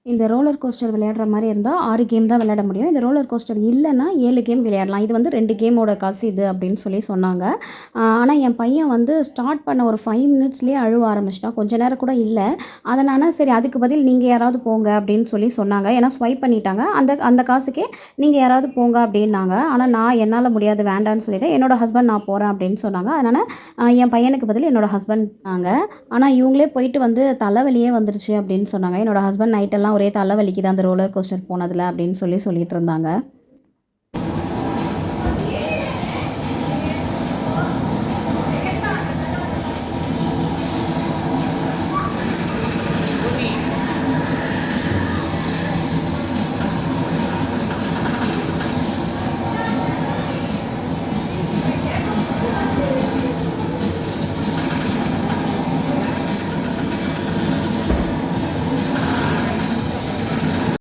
இந்த roller coaster விளையாடுற மாரி இருந்தா 6 கேம் தான் விளையாட முடியும். இந்த ரோலர் கோஸ்டர் இல்லன்னா 7 கேம் விளையாடலாம். இது வந்து 2 கேமோட காசு இது அப்படின்னு சொல்லி சொன்னாங்க. ஆனா என் பையன் வந்து ஸ்டார்ட் பண்ண ஒரு 5 மினிட்ஸ்லயே அழுவ ஆரம்பிச்சுட்டான். கொஞ்ச நேரம் கூட இல்ல. அதனால சரி அதுக்கு பதில் நீங்க யாராவது போங்க அப்படின்னு சொல்லி சொன்னாங்க. ஏன்னா ஸ்வைப் பண்ணிட்டாங்க. அந்த அந்த காசுக்கே நீங்க யாராவது போங்க அப்படின்னாங்க. ஆனா நான் என்னால முடியாது வேண்டான்னு சொல்லிட்டேன். என்னோட ஹஸ்பண்ட் நான் போறேன் அப்படின்னு சொன்னாங்க. அதனால என் பையனுக்கு பதில் என்னோட ஹஸ்பண்ட் நாங்க. ஆனா இவங்களே போயிட்டு வந்து தலைவலியே வந்துருச்சு அப்படின்னு சொன்னாங்க. என்னோட ஹஸ்பண்ட் நைட்டெல்லாம் ஒரே தலைவலிக்குது அந்த ரோலர் கோஸ்டர் போனதில அப்படின்னு சொல்லிட்டு இருந்தாங்க.